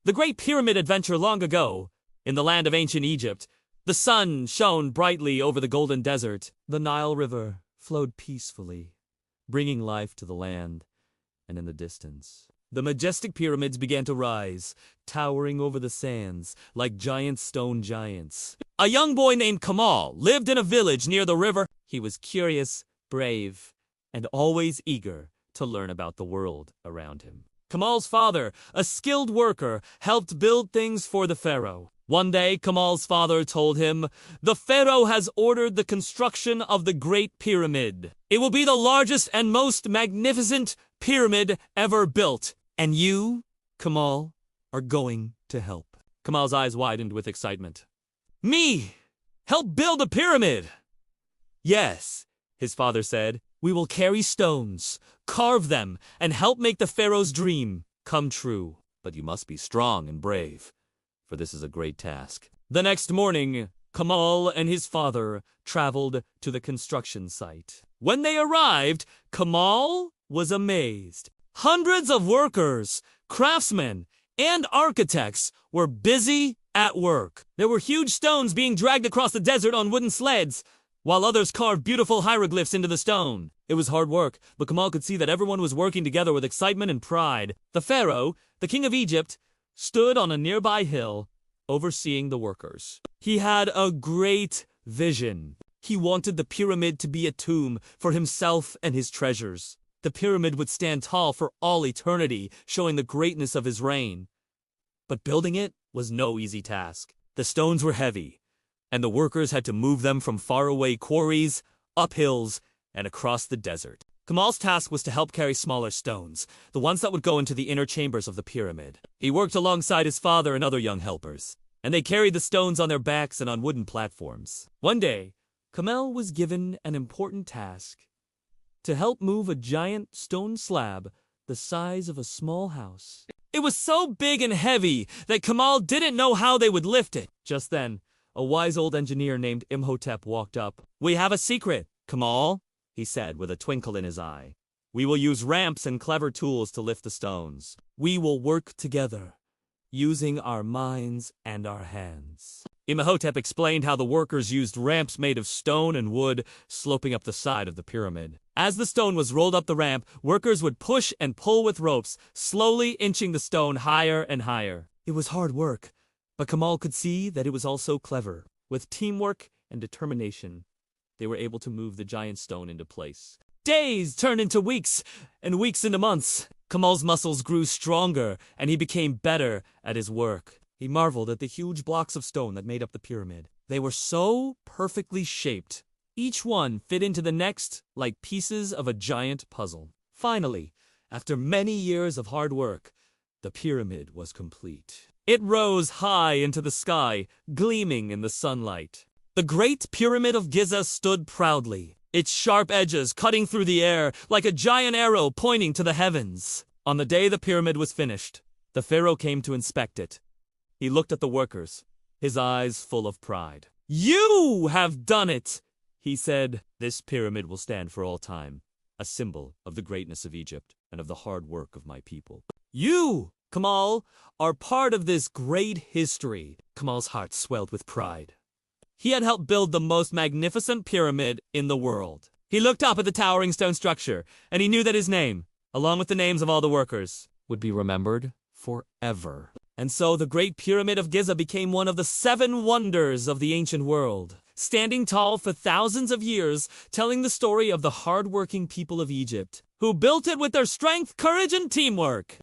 The Great Pyramid adventure long ago, in the land of ancient Egypt, the sun shone brightly over the golden desert. The Nile River flowed peacefully, bringing life to the land, and in the distance, the majestic pyramids began to rise, towering over the sands like giant stone giants. A young boy named Kamal lived in a village near the river. He was curious, brave, and always eager to learn about the world around him. Kamal's father, a skilled worker, helped build things for the pharaoh. One day, Kamal's father told him, "The pharaoh has ordered the construction of the Great Pyramid. It will be the largest and most magnificent pyramid ever built. And you, Kamal, are going to help." Kamal's eyes widened with excitement. "Me? Help build a pyramid?" "Yes," his father said. "We will carry stones, carve them, and help make the pharaoh's dream come true. But you must be strong and brave, for this is a great task." The next morning, Kamal and his father traveled to the construction site. When they arrived, Kamal was amazed. Hundreds of workers, craftsmen, and architects were busy at work. There were huge stones being dragged across the desert on wooden sleds, while others carved beautiful hieroglyphs into the stone. It was hard work, but Kamal could see that everyone was working together with excitement and pride. The pharaoh, the king of Egypt, stood on a nearby hill, overseeing the workers. He had a great vision. He wanted the pyramid to be a tomb for himself and his treasures. The pyramid would stand tall for all eternity, showing the greatness of his reign. But building it was no easy task. The stones were heavy, and the workers had to move them from faraway quarries, up hills, and across the desert. Kamal's task was to help carry smaller stones, the ones that would go into the inner chambers of the pyramid. He worked alongside his father and other young helpers, and they carried the stones on their backs and on wooden platforms. One day, Kamal was given an important task: to help move a giant stone slab the size of a small house. It was so big and heavy that Kamal didn't know how they would lift it. Just then, a wise old engineer named Imhotep walked up. "We have a secret, Kamal," he said with a twinkle in his eye. "We will use ramps and clever tools to lift the stones. We will work together, using our minds and our hands." Imhotep explained how the workers used ramps made of stone and wood, sloping up the side of the pyramid. As the stone was rolled up the ramp, workers would push and pull with ropes, slowly inching the stone higher and higher. It was hard work, but Kamal could see that it was also clever. With teamwork and determination, they were able to move the giant stone into place. Days turned into weeks, and weeks into months. Kamal's muscles grew stronger, and he became better at his work. He marveled at the huge blocks of stone that made up the pyramid. They were so perfectly shaped. Each one fit into the next like pieces of a giant puzzle. Finally, after many years of hard work, the pyramid was complete. It rose high into the sky, gleaming in the sunlight. The Great Pyramid of Giza stood proudly, its sharp edges cutting through the air like a giant arrow pointing to the heavens. On the day the pyramid was finished, the pharaoh came to inspect it. He looked at the workers, his eyes full of pride. "You have done it," he said. "This pyramid will stand for all time, a symbol of the greatness of Egypt and of the hard work of my people. You, Kamal, are part of this great history." Kamal's heart swelled with pride. He had helped build the most magnificent pyramid in the world. He looked up at the towering stone structure, and he knew that his name, along with the names of all the workers, would be remembered forever. And so the Great Pyramid of Giza became one of the 7 wonders of the ancient world, standing tall for thousands of years, telling the story of the hard-working people of Egypt, who built it with their strength, courage, and teamwork.